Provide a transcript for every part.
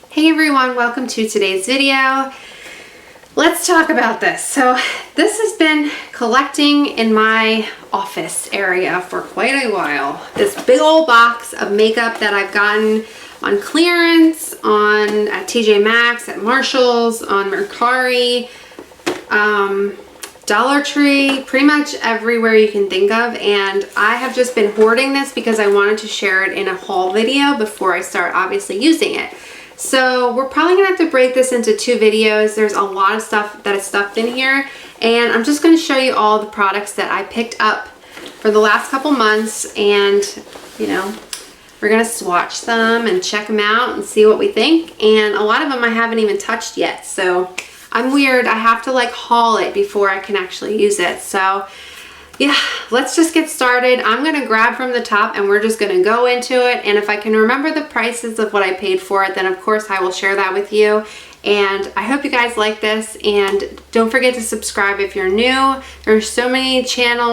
Hey everyone, welcome to today's video. Let's talk about this. So this has been collecting in my office area for quite a while. This big old box of makeup that I've gotten on clearance, at TJ Maxx, at Marshall's, on Mercari, Dollar Tree, pretty much everywhere you can think of. And I have just been hoarding this because I wanted to share it in a haul video before I start obviously using it. So we're probably gonna have to break this into 2 videos. There's a lot of stuff that is stuffed in here, and I'm just gonna show you all the products that I picked up for the last couple months, and you know, we're gonna swatch them and check them out and see what we think. And a lot of them I haven't even touched yet, so I'm weird. I have to like haul it before I can actually use it. So yeah, let's just get started. I'm gonna grab from the top and we're just gonna go into it. And if I can remember the prices of what I paid for it, then of course I will share that with you. And I hope you guys like this, and don't forget to subscribe if you're new. There's so many videos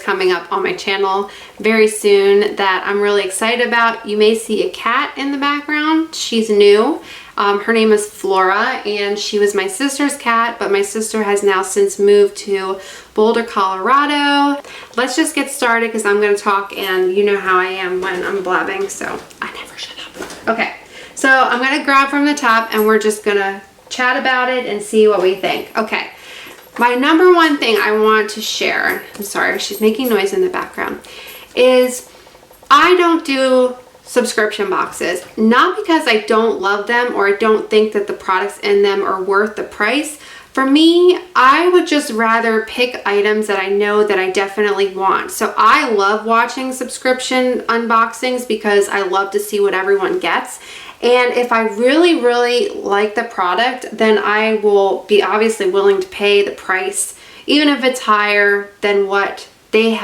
coming up on my channel very soon that I'm really excited about. You may see a cat in the background. She's new. Her name is Flora, and she was my sister's cat, but my sister has now since moved to Boulder, Colorado. Let's just get started because I'm going to talk, and you know how I am when I'm blabbing, so I never shut up. Okay, so I'm going to grab from the top and we're just going to chat about it and see what we think. Okay, my number one thing I want to share, I'm sorry, she's making noise in the background, is I don't do subscription boxes, not because I don't love them or I don't think that the products in them are worth the price. For me, I would just rather pick items that I know that I definitely want. So I love watching subscription unboxings because I love to see what everyone gets. And if I really, really like the product, then I will be obviously willing to pay the price, even if it's higher than what they've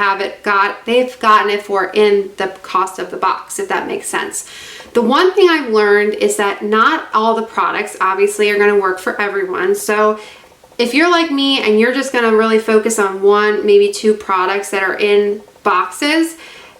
gotten it for in the cost of the box, if that makes sense. The one thing I've learned is that not all the products obviously are going to work for everyone. So if you're like me and you're just going to really focus on 1, maybe 2 products that are in boxes,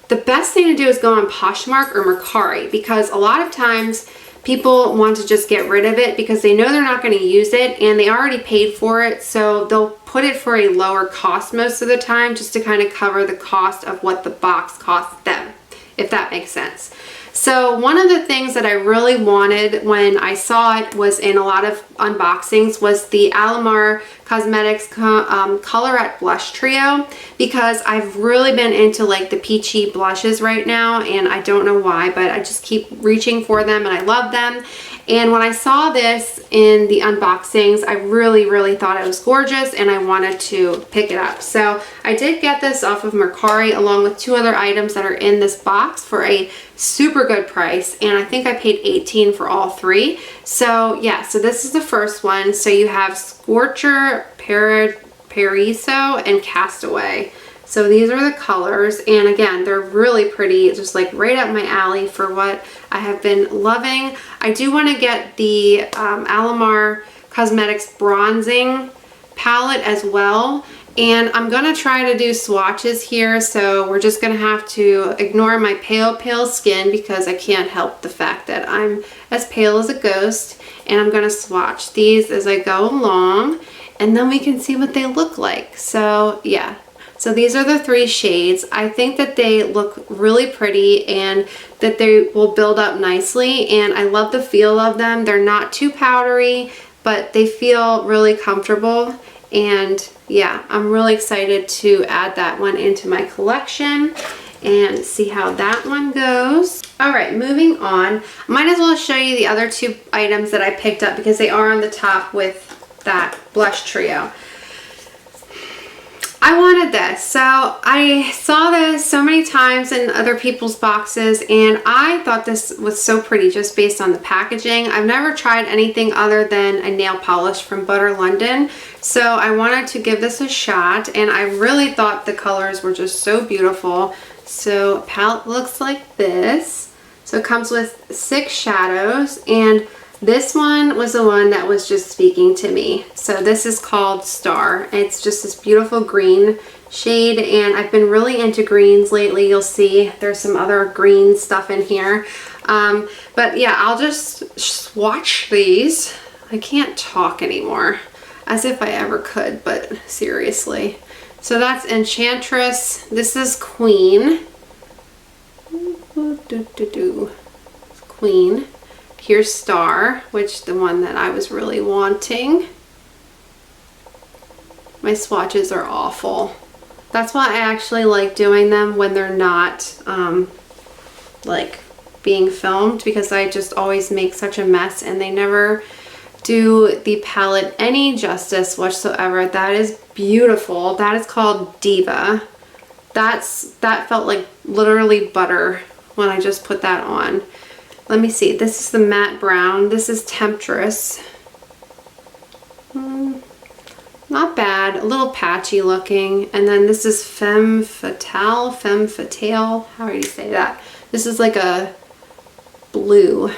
the best thing to do is go on Poshmark or Mercari, because a lot of times people want to just get rid of it because they know they're not going to use it and they already paid for it, so they'll put it for a lower cost most of the time just to kind of cover the cost of what the box costs them, if that makes sense. So one of the things that I really wanted when I saw it was in a lot of unboxings was the Alamar Cosmetics Colorette Blush Trio, because I've really been into like the peachy blushes right now, and I don't know why, but I just keep reaching for them and I love them. And when I saw this in the unboxings, I really, really thought it was gorgeous and I wanted to pick it up. So I did get this off of Mercari along with 2 other items that are in this box for a super good price. And I think I paid $18 for all 3. So yeah, so this is the first one. So you have Scorcher, Paraiso, and Castaway. So these are the colors, and again, they're really pretty, just like right up my alley for what I have been loving. I do want to get the Alamar Cosmetics Bronzing palette as well, and I'm going to try to do swatches here, so we're just going to have to ignore my pale skin because I can't help the fact that I'm as pale as a ghost, and I'm going to swatch these as I go along, and then we can see what they look like. So yeah. So these are the 3 shades. I think that they look really pretty and that they will build up nicely, and I love the feel of them. They're not too powdery, but they feel really comfortable, and yeah, I'm really excited to add that one into my collection and see how that one goes. All right, moving on. Might as well show you the other 2 items that I picked up because they are on the top with that blush trio. I wanted this. So I saw this so many times in other people's boxes, and I thought this was so pretty just based on the packaging. I've never tried anything other than a nail polish from Butter London, so I wanted to give this a shot, and I really thought the colors were just so beautiful. So palette looks like this. So it comes with 6 shadows, and this one was the one that was just speaking to me. So this is called Star. It's just this beautiful green shade, and I've been really into greens lately. You'll see there's some other green stuff in here. But yeah, I'll just swatch these. I can't talk anymore, as if I ever could, but seriously. So that's Enchantress. This is Queen. Queen. Here's Star, which the one that I was really wanting. My swatches are awful. That's why I actually like doing them when they're not like being filmed, because I just always make such a mess and they never do the palette any justice whatsoever. That is beautiful. That is called Diva. That felt like literally butter when I just put that on. Let me see. This is the matte brown. This is Temptress. Not bad. A little patchy looking. And then this is Femme Fatale. Femme Fatale. How do you say that? This is like a blue.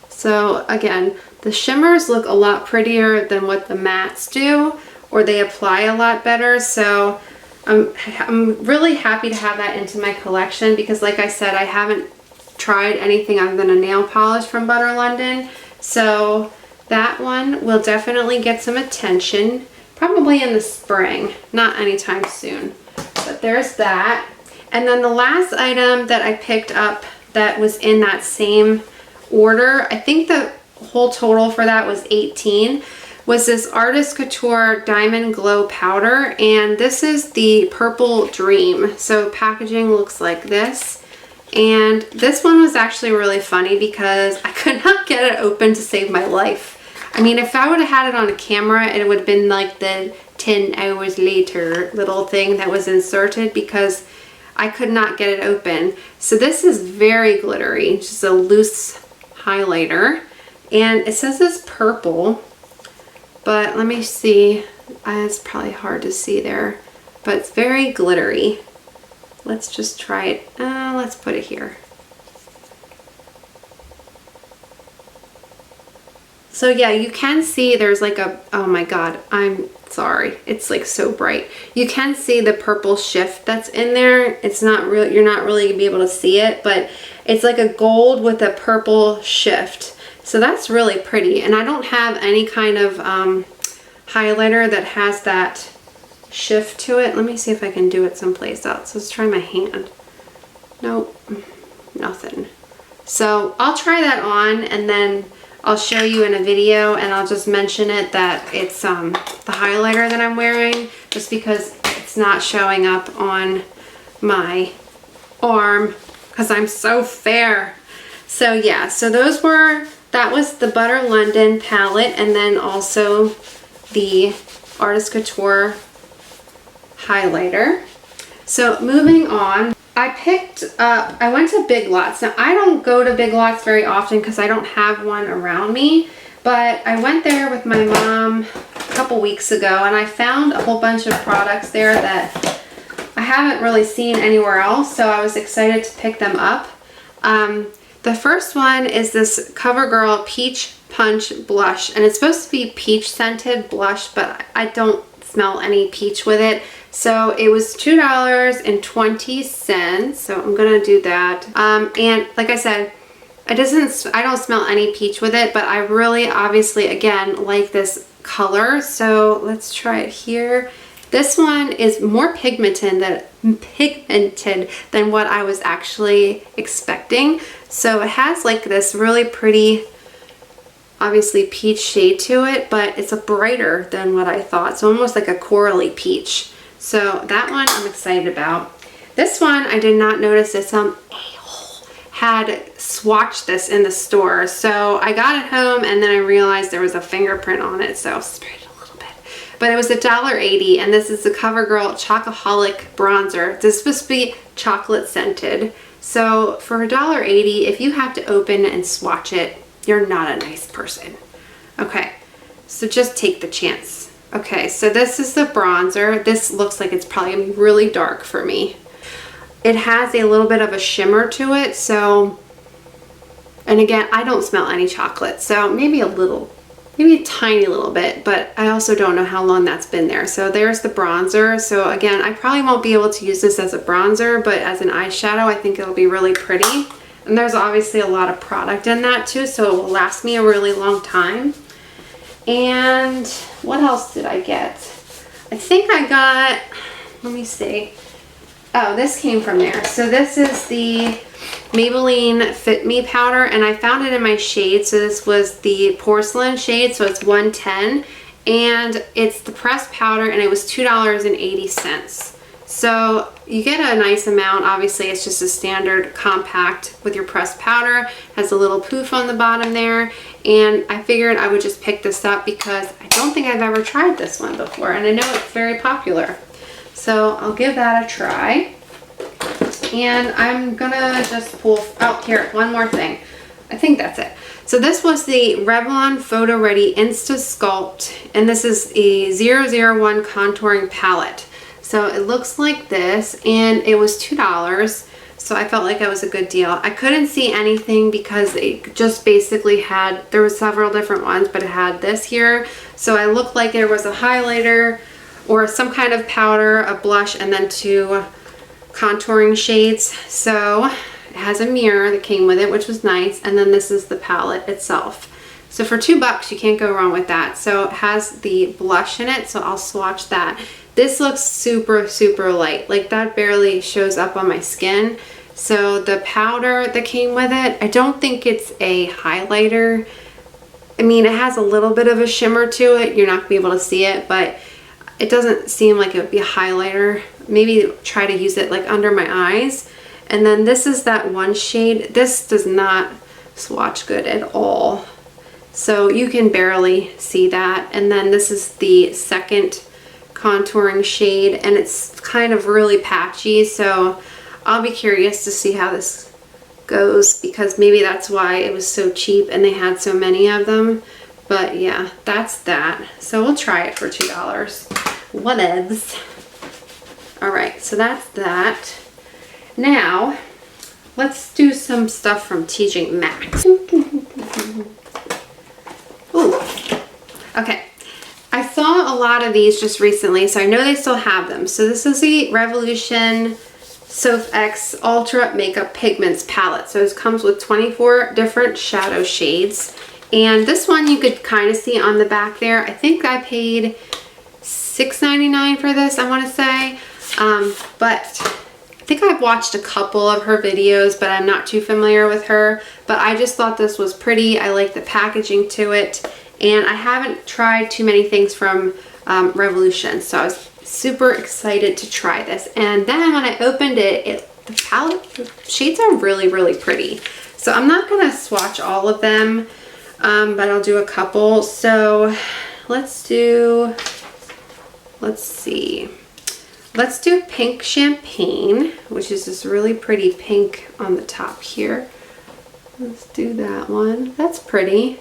So again, the shimmers look a lot prettier than what the mattes do, or they apply a lot better. So I'm really happy to have that into my collection, because like I said, I haven't tried anything other than a nail polish from Butter London. So that one will definitely get some attention, probably in the spring, not anytime soon. But there's that. And then the last item that I picked up that was in that same order, I think the whole total for that was 18, was this Artist Couture Diamond Glow Powder, and this is the Purple Dream. So packaging looks like this, and this one was actually really funny because I could not get it open to save my life. I mean, if I would have had it on a camera, it would have been like the 10 hours later little thing that was inserted, because I could not get it open. So this is very glittery, just a loose highlighter, and it says it's purple, but let me see. It's probably hard to see there, but it's very glittery. Let's just try it. Let's put it here. So yeah, you can see there's like a, oh my God, I'm sorry. It's like so bright. You can see the purple shift that's in there. It's not real, you're not really gonna be able to see it, but it's like a gold with a purple shift. So that's really pretty. And I don't have any kind of highlighter that has that shift to it. Let me see if I can do it someplace else. Let's try my hand. Nope, nothing. So I'll try that on, and then I'll show you in a video, and I'll just mention it that it's the highlighter that I'm wearing, just because it's not showing up on my arm because I'm so fair. So yeah, so that was the Butter London palette, and then also the Artist Couture highlighter. So moving on, I went to Big Lots. Now I don't go to Big Lots very often because I don't have one around me, but I went there with my mom a couple weeks ago, and I found a whole bunch of products there that I haven't really seen anywhere else, so I was excited to pick them up. The first one is this CoverGirl Peach Punch Blush, and it's supposed to be peach scented blush, but I don't smell any peach with it. So it was $2.20, so I'm gonna do that. And like I said, I don't smell any peach with it, but I really obviously, again, like this color. So let's try it here. This one is more pigmented than what I was actually expecting. So it has like this really pretty, obviously peach shade to it, but it's a brighter than what I thought. So almost like a corally peach. So that one I'm excited about. This one, I did not notice that some a-hole had swatched this in the store. So I got it home, and then I realized there was a fingerprint on it, so I sprayed it a little bit. But it was $1.80, and this is the CoverGirl Chocoholic bronzer. This is supposed to be chocolate scented. So for $1.80, if you have to open and swatch it, you're not a nice person. Okay, so just take the chance. Okay, so this is the bronzer. This looks like it's probably gonna be really dark for me. It has a little bit of a shimmer to it, so, and again, I don't smell any chocolate, so maybe a little maybe a tiny little bit, but I also don't know how long that's been there. So there's the bronzer. So again, I probably won't be able to use this as a bronzer, but as an eyeshadow, I think it'll be really pretty. And there's obviously a lot of product in that too, so it will last me a really long time. And what else did I get? I think I got, let me see. Oh, this came from there. So this is the Maybelline Fit Me Powder, and I found it in my shade. So this was the porcelain shade, so it's 110, and it's the pressed powder, and it was $2.80. So you get a nice amount. Obviously, it's just a standard compact with your pressed powder. Has a little poof on the bottom there, and I figured I would just pick this up because I don't think I've ever tried this one before, and I know it's very popular. So I'll give that a try. And I'm gonna just pull out here one more thing. I think that's it. So this was the Revlon Photoready Instasculpt, and this is a 001 contouring palette. So it looks like this, and it was $2. So I felt like it was a good deal. I couldn't see anything because it just basically had, there were several different ones, but it had this here. So it looked like there was a highlighter or some kind of powder, a blush, and then 2 contouring shades. So it has a mirror that came with it, which was nice. And then this is the palette itself. So for $2, you can't go wrong with that. So it has the blush in it, so I'll swatch that. This looks super, super light. Like that barely shows up on my skin. So the powder that came with it, I don't think it's a highlighter. I mean, it has a little bit of a shimmer to it. You're not gonna be able to see it, but it doesn't seem like it would be a highlighter. Maybe try to use it like under my eyes. And then this is that one shade. This does not swatch good at all. So you can barely see that. And then this is the second contouring shade, and it's kind of really patchy. So I'll be curious to see how this goes, because maybe that's why it was so cheap and they had so many of them. But yeah, that's that. So we'll try it for $2. Whatevs. All right, so that's that. Now, let's do some stuff from TJ Maxx. Ooh, okay. I saw a lot of these just recently, so I know they still have them. So this is the Revolution Soph X Ultra Makeup Pigments palette. So it comes with 24 different shadow shades. And this one you could kind of see on the back there. I think I paid $6.99 for this, I want to say. But I think I've watched a couple of her videos, but I'm not too familiar with her. But I just thought this was pretty. I like the packaging to it. And I haven't tried too many things from Revolution, so I was super excited to try this. And then when I opened it, the palette, the shades are really, really pretty. So I'm not gonna swatch all of them, but I'll do a couple. So let's see. Let's do Pink Champagne, which is this really pretty pink on the top here. Let's do that one. That's pretty.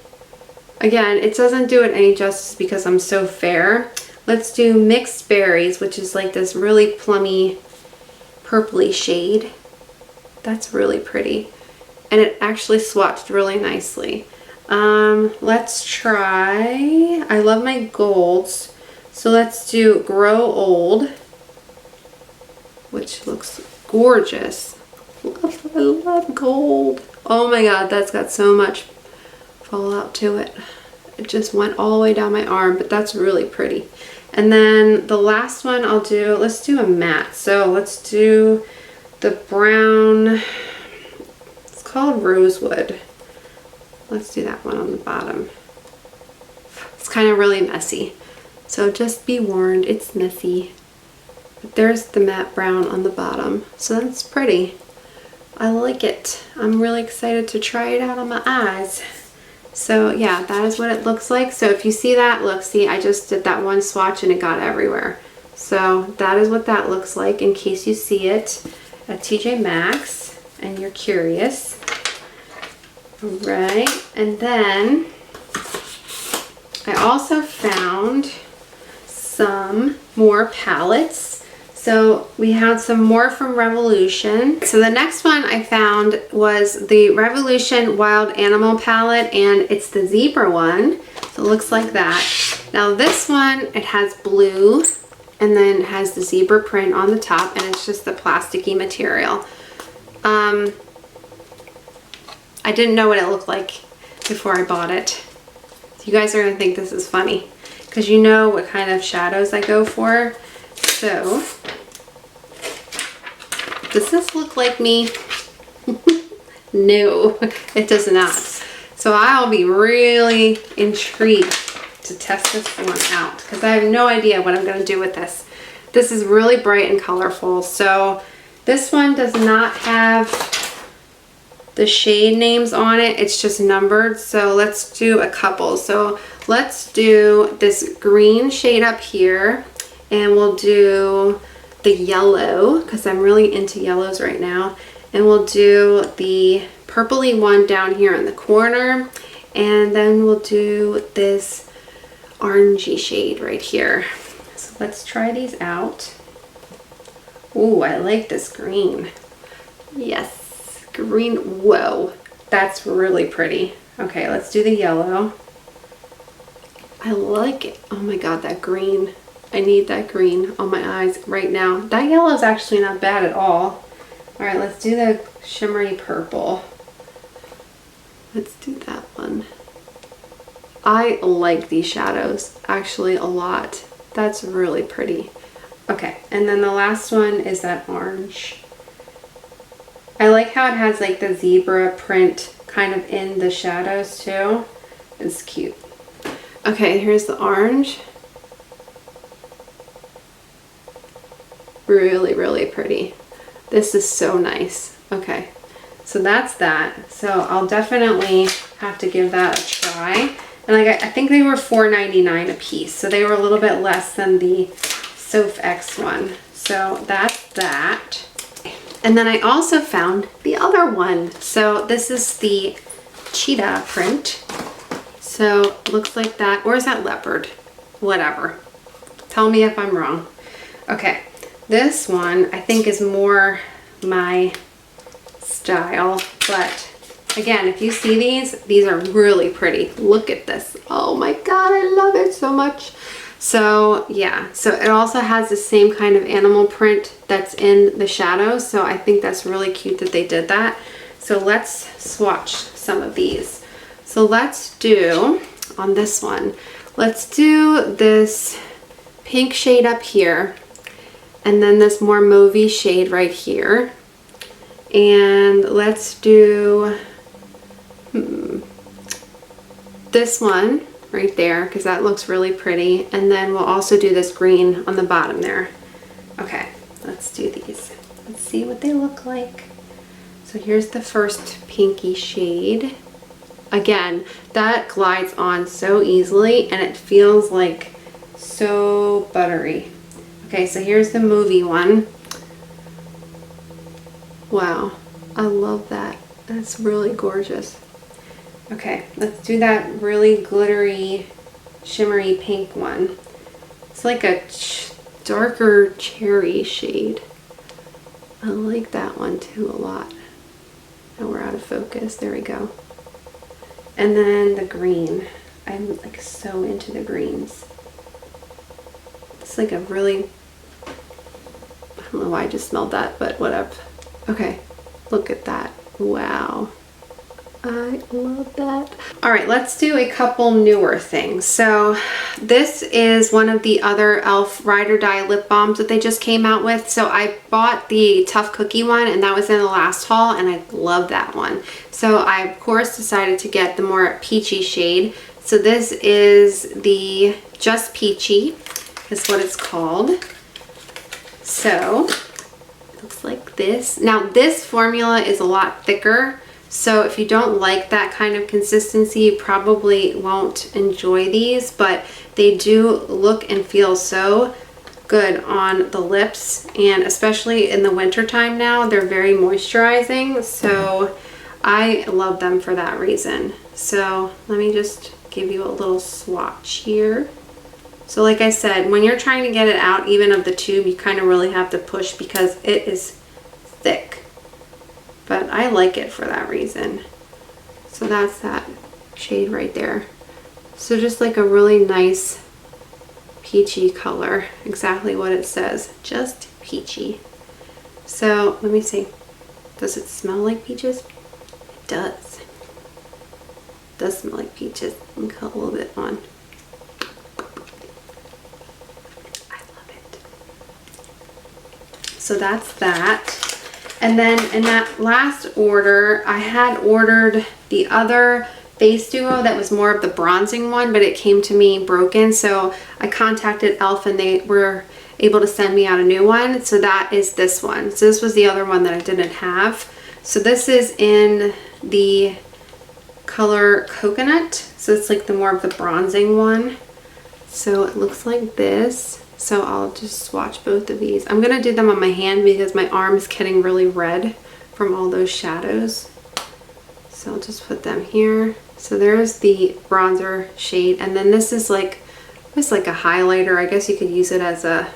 Again, it doesn't do it any justice because I'm so fair. Let's do Mixed Berries, which is like this really plummy, purpley shade. That's really pretty. And it actually swatched really nicely. Let's try, I love my golds. So let's do Grow Old, which looks gorgeous. I love gold. Oh my god, that's got so much fallout to it. It just went all the way down my arm, but that's really pretty. And then the last one I'll do, let's do a matte. So let's do the brown, it's called Rosewood. Let's do that one on the bottom. It's kind of really messy. So just be warned, it's messy. But there's the matte brown on the bottom. So that's pretty. I like it. I'm really excited to try it out on my eyes. So yeah, that is what it looks like. So if you see that, look, see, I just did that one swatch and it got everywhere. So that is what that looks like in case you see it at TJ Maxx and you're curious. All right, and then I also found some more palettes. So we had some more from Revolution. So the next one I found was the Revolution Wild Animal palette, and it's the zebra one. So it looks like that. Now this one, it has blue and then it has the zebra print on the top, and it's just the plasticky material. I didn't know what it looked like before I bought it. You guys are gonna think this is funny because you know what kind of shadows I go for. So, does this look like me? No, it does not. So I'll be really intrigued to test this one out because I have no idea what I'm going to do with this. This is really bright and colorful. So this one does not have the shade names on it. It's just numbered. So let's do a couple. So let's do this green shade up here, and we'll do the yellow because I'm really into yellows right now. And we'll do the purpley one down here in the corner. And then we'll do this orangey shade right here. So let's try these out. Ooh, I like this green. Yes, green. Whoa, that's really pretty. Okay, let's do the yellow. I like it. Oh my god, that green. I need that green on my eyes right now. That yellow is actually not bad at all. All right, let's do the shimmery purple. Let's do that one. I like these shadows actually a lot. That's really pretty. Okay, and then the last one is that orange. I like how it has like the zebra print kind of in the shadows too. It's cute. Okay, here's the orange. Really, really pretty. This is so nice. Okay, so that's that. So I'll definitely have to give that a try. And like I think they were $4.99 a piece, so they were a little bit less than the Soph X one. So that's that. And then I also found the other one. So this is the Cheetah Print. So it looks like that, or is that leopard? Whatever. Tell me if I'm wrong. Okay, this one I think is more my style, but again, if you see these are really pretty. Look at this. Oh my god, I love it so much. So yeah, so it also has the same kind of animal print that's in the shadows. So I think that's really cute that they did that. So let's swatch some of these. So let's do, on this one, let's do this pink shade up here, and then this more mauvey shade right here. And let's do this one right there because that looks really pretty, and then we'll also do this green on the bottom there. Okay, let's do these. Let's see what they look like. So here's the first pinky shade. Again, that glides on so easily and it feels like so buttery. Okay, so here's the mauvey one. Wow, I love that. That's really gorgeous. Okay, let's do that really glittery, shimmery pink one. It's like a darker cherry shade. I like that one too a lot. Now we're out of focus. There we go. And then the green. I'm like so into the greens. It's like a really, I don't know why I just smelled that, but whatever. Okay, look at that. Wow. I love that. All right, let's do a couple newer things. So this is one of the other E.L.F. Ride or Die lip balms that they just came out with. So I bought the Tough Cookie one, and that was in the last haul, and I love that one. So I, of course, decided to get the more peachy shade. So this is the Just Peachy, is what it's called. So it looks like this. Now this formula is a lot thicker. So if you don't like that kind of consistency, you probably won't enjoy these, but they do look and feel so good on the lips, and especially in the winter time now, they're very moisturizing. So I love them for that reason. So let me just give you a little swatch here. So like I said, when you're trying to get it out even of the tube, you kind of really have to push because it is thick. But I like it for that reason. So that's that shade right there. So just like a really nice peachy color, exactly what it says, just peachy. So let me see, does it smell like peaches? It does. It does smell like peaches. Let me cut a little bit on. I love it. So that's that. And then in that last order, I had ordered the other face duo that was more of the bronzing one, but it came to me broken. So I contacted E.L.F. and they were able to send me out a new one. So that is this one. So this was the other one that I didn't have. So this is in the color Coconut. So it's like the more of the bronzing one. So it looks like this. So I'll just swatch both of these. I'm gonna do them on my hand because my arm is getting really red from all those shadows. So I'll just put them here. So there's the bronzer shade, and then this is like, it's like a highlighter. I guess you could use it as a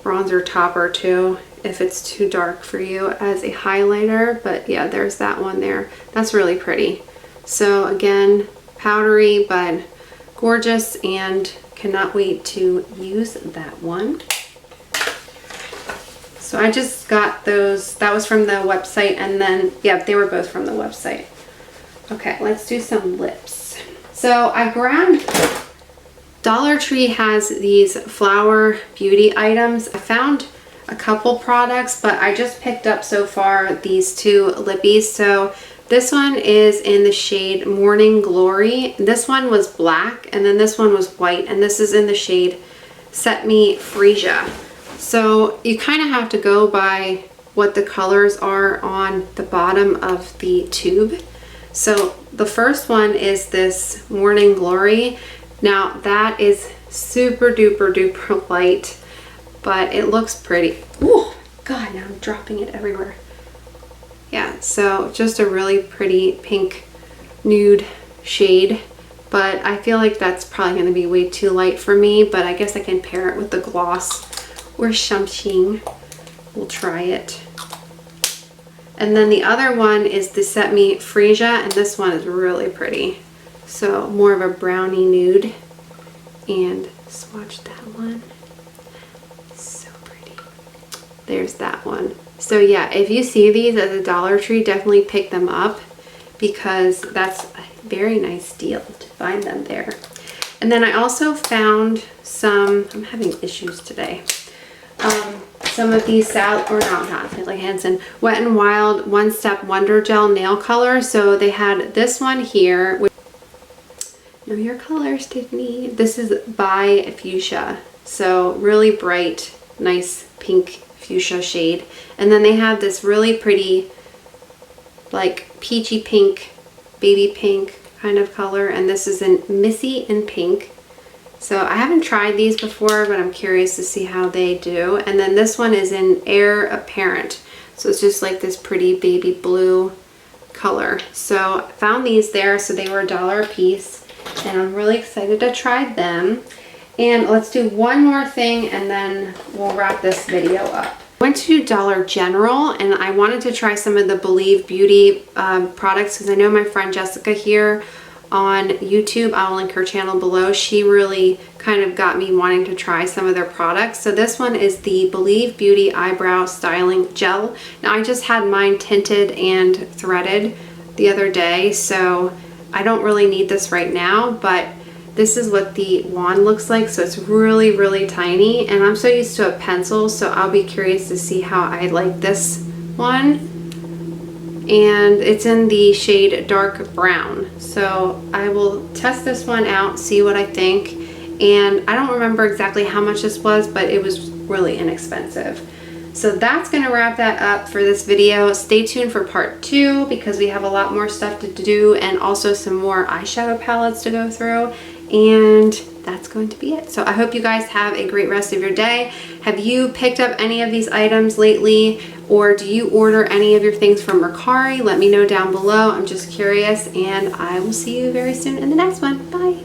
bronzer topper too if it's too dark for you as a highlighter. But yeah, there's that one there. That's really pretty. So again, powdery but gorgeous, and cannot wait to use that one. So I just got those, that was from the website, and then, yeah, they were both from the website. Okay, let's do some lips. So I grabbed, Dollar Tree has these flower beauty items. I found a couple products, but I just picked up so far these two lippies. So this one is in the shade Morning Glory. This one was black, and then this one was white, and this is in the shade Set Me Freesia. So you kind of have to go by what the colors are on the bottom of the tube. So the first one is this Morning Glory. Now that is super duper duper light, but it looks pretty. Oh God, now I'm dropping it everywhere. Yeah, so just a really pretty pink nude shade, but I feel like that's probably going to be way too light for me, but I guess I can pair it with the gloss or something. We'll try it. And then the other one is the Set Me Freesia, and this one is really pretty. So more of a brownie nude, and swatch that one. So pretty. There's that one. So yeah, if you see these at the Dollar Tree, definitely pick them up because that's a very nice deal to find them there. And then I also found some, I'm having issues today, some of these not like Hanson, Wet n Wild One Step Wonder Gel Nail Color. So they had this one here. Know your colors, Tiffany. This is by Fuchsia. So really bright, nice pink fuchsia shade. And then they have this really pretty like peachy pink, baby pink kind of color, and this is in Missy and Pink. So I haven't tried these before, but I'm curious to see how they do. And then this one is in Air Apparent. So it's just like this pretty baby blue color. So I found these there, so they were $1 a piece, and I'm really excited to try them. And let's do one more thing and then we'll wrap this video up. I went to Dollar General and I wanted to try some of the Believe Beauty products because I know my friend Jessica here on YouTube, I'll link her channel below, she really kind of got me wanting to try some of their products. So this one is the Believe Beauty Eyebrow Styling Gel. Now I just had mine tinted and threaded the other day, so I don't really need this right now, but this is what the wand looks like. So it's really, really tiny, and I'm so used to a pencil, so I'll be curious to see how I like this one. And it's in the shade Dark Brown. So I will test this one out, see what I think. And I don't remember exactly how much this was, but it was really inexpensive. So that's gonna wrap that up for this video. Stay tuned for part 2 because we have a lot more stuff to do and also some more eyeshadow palettes to go through. And that's going to be it. So I hope you guys have a great rest of your day. Have you picked up any of these items lately, or do you order any of your things from Mercari? Let me know down below. I'm just curious, and I will see you very soon in the next one. Bye.